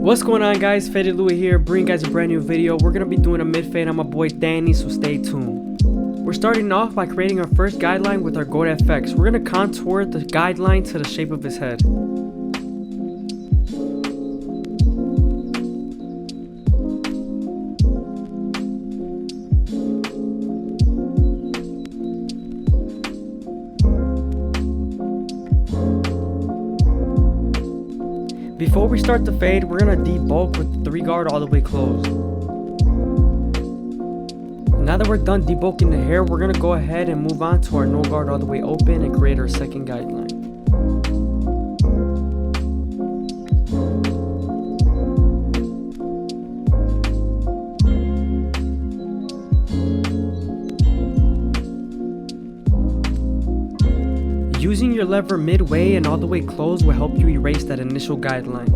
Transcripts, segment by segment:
What's going on, guys? FadeitLuie here, bringing you guys a brand new video. We're gonna be doing a mid fade on my boy Danny, so stay tuned. We're starting off by creating our first guideline with our gold FX. We're gonna contour the guideline to the shape of his head. Before we start the fade, we're gonna debulk with the 3 guard all the way closed. Now that we're done debulking the hair, we're gonna go ahead and move on to our no guard all the way open and create our second guideline. Using your lever midway and all the way closed will help you erase that initial guideline.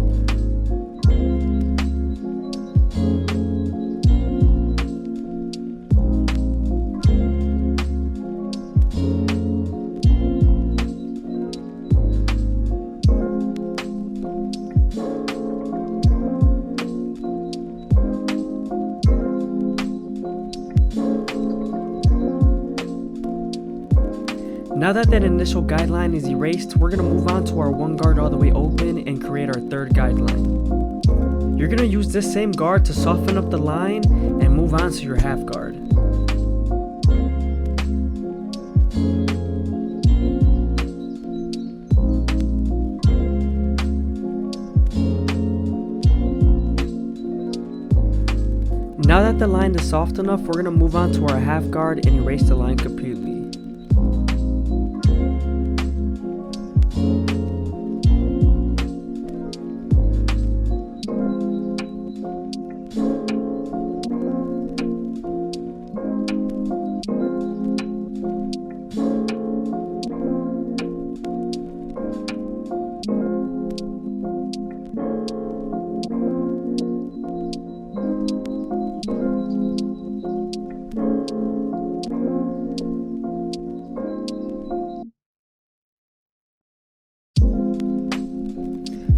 Now that initial guideline is erased, we're going to move on to our 1 guard all the way open and create our third guideline. You're going to use this same guard to soften up the line and move on to your half guard. Now that the line is soft enough, we're going to move on to our half guard and erase the line completely.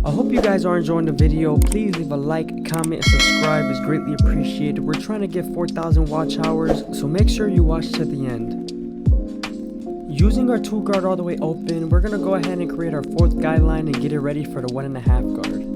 I hope you guys are enjoying the video. Please leave a like, comment, and subscribe is greatly appreciated. We're trying to get 4,000 watch hours, so make sure you watch to the end. Using our 2 guard all the way open, we're going to go ahead and create our 4th guideline and get it ready for the 1.5 guard.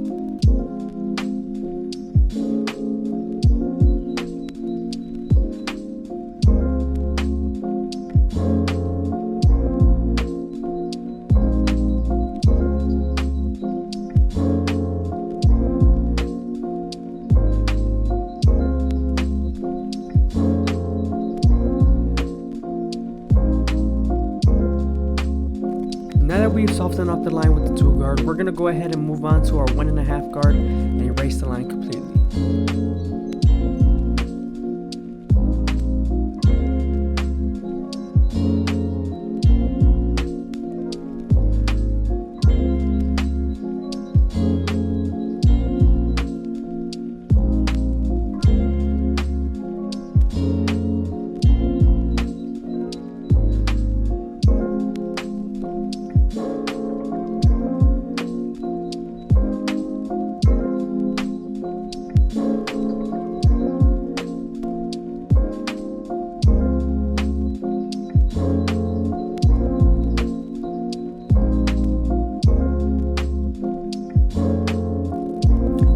Now that we've softened up the line with the 2 guard, we're going to go ahead and move on to our 1.5 guard and erase the line completely.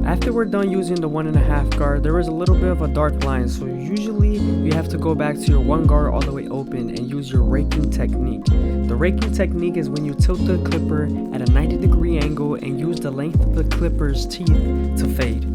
After we're done using the 1.5 guard, there is a little bit of a dark line, so usually you have to go back to your 1 guard all the way open and use your raking technique. The raking technique is when you tilt the clipper at a 90-degree angle and use the length of the clipper's teeth to fade.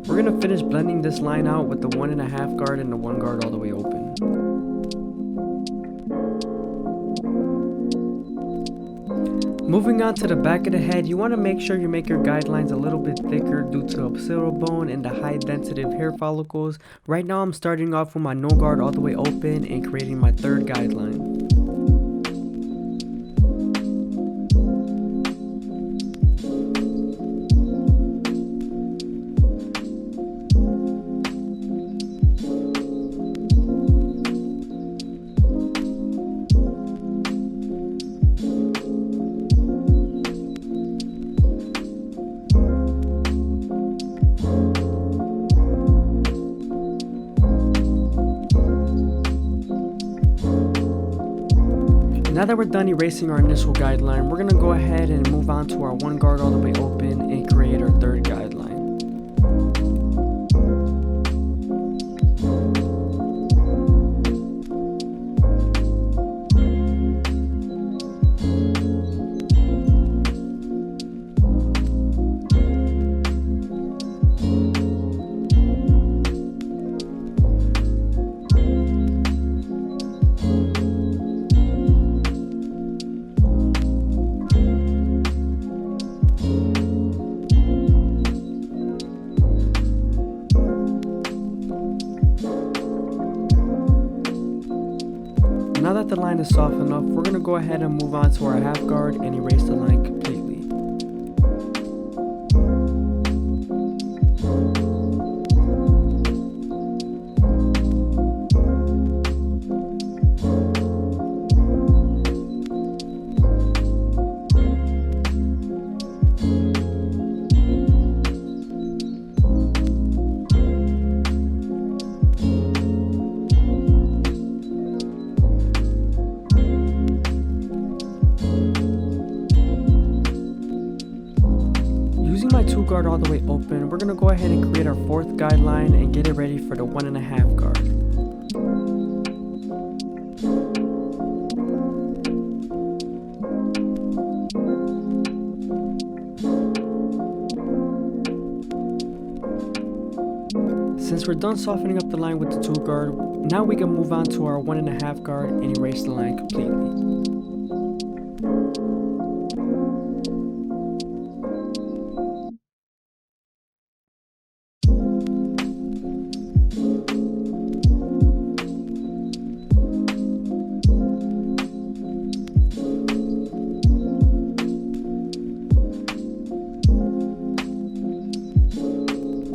We're going to finish blending this line out with the 1.5 guard and the 1 guard all the way open. Moving on to the back of the head, you want to make sure you make your guidelines a little bit thicker due to occipital bone and the high density of hair follicles. Right now I'm starting off with my no guard all the way open and creating my third guideline. that we're done erasing our initial guideline, we're going to go ahead and move on to our one guard all the way open and create our third guideline. Now that the line is soft enough, we're going to go ahead and move on to our half guard and erase the line completely. Using my 2 guard all the way open, we're going to go ahead and create our fourth guideline and get it ready for the 1.5 guard. Since we're done softening up the line with the 2 guard, now we can move on to our 1.5 guard and erase the line completely.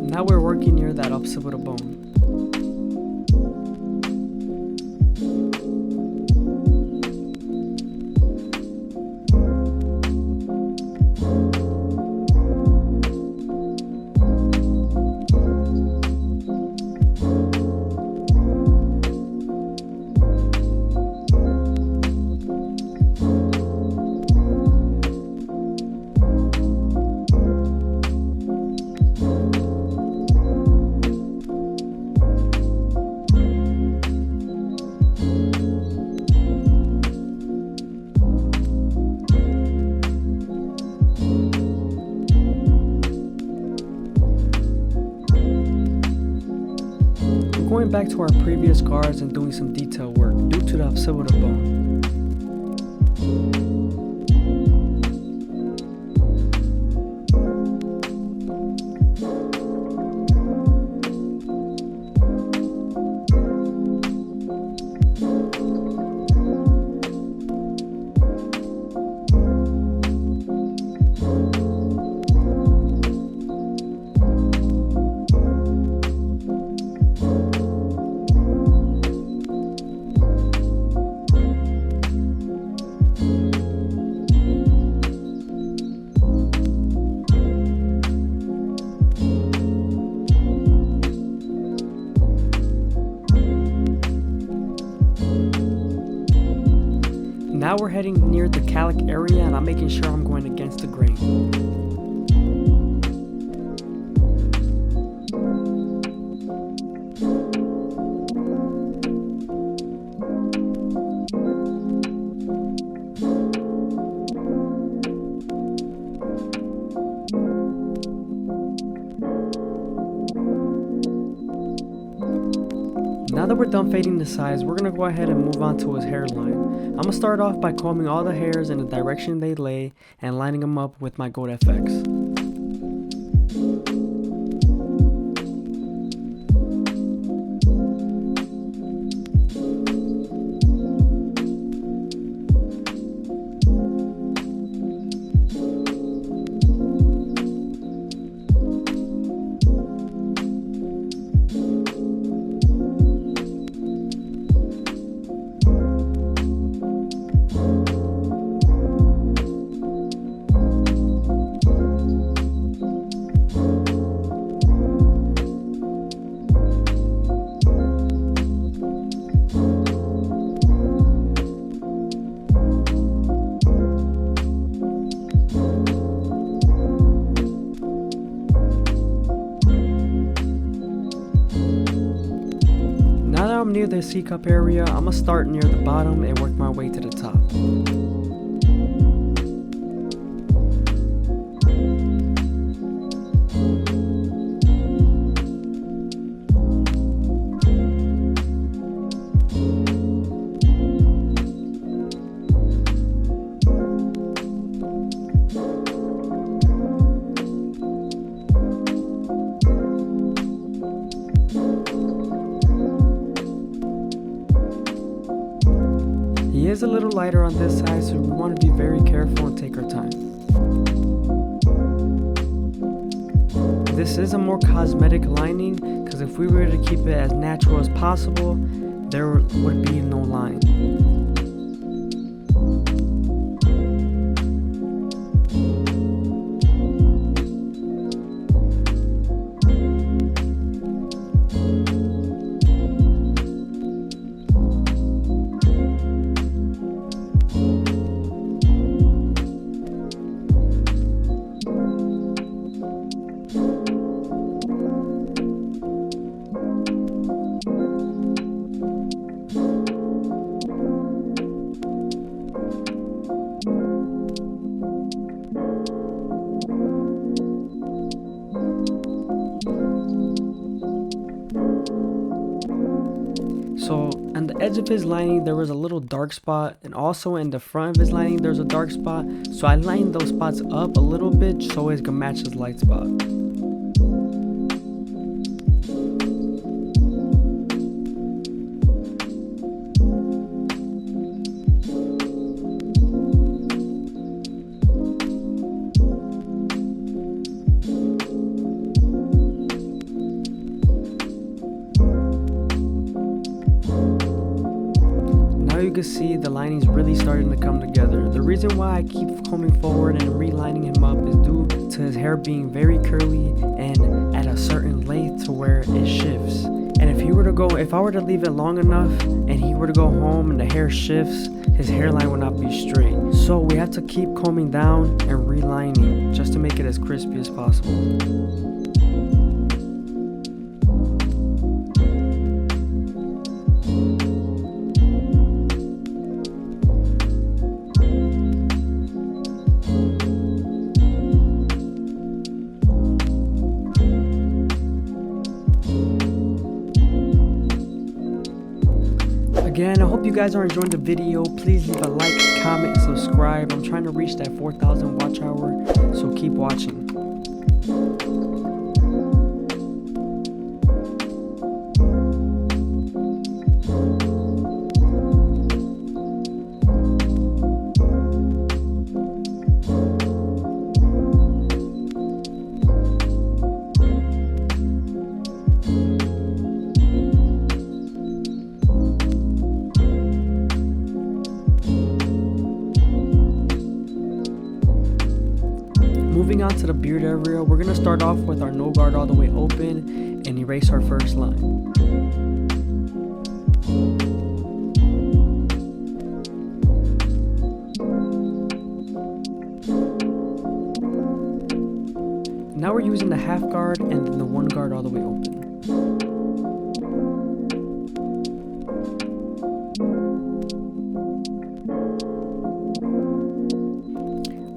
Now we're working near that occipital bone. Going back to our previous guards and doing some detail work due to the occipital bone. Now we're heading near the calic area and I'm making sure I'm going against the grain. Now that we're done fading the sides, we're going to go ahead and move on to his hairline. I'm going to start off by combing all the hairs in the direction they lay and lining them up with my Gold FX. near the C cup area, I'm gonna start near the bottom and work my way to the top. He is a little lighter on this side, so we want to be very careful and take our time. This is a more cosmetic lining, because if we were to keep it as natural as possible, there would be no line. So on the edge of his lining there was a little dark spot, and also in the front of his lining there's a dark spot, so I lined those spots up a little bit so it can match his light spot. Now you can see the lining's really starting to come together. The reason why I keep coming forward and relining him up is due to his hair being very curly and at a certain length to where it shifts. And if I were to leave it long enough and he were to go home and the hair shifts, his hairline will not be straight. So we have to keep combing down and relining just to make it as crispy as possible. Again, I hope you guys are enjoying the video. Please leave a like, comment, and subscribe. I'm trying to reach that 4,000 watch hour, so keep watching. Moving on to the beard area, we're going to start off with our no guard all the way open and erase our first line. Now we're using the half guard and then the one guard all the way open.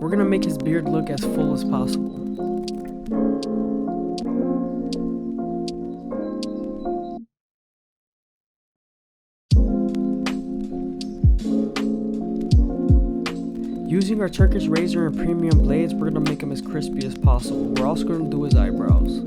We're gonna make his beard look as full as possible. Using our Turkish razor and premium blades, we're gonna make him as crispy as possible. We're also gonna do his eyebrows.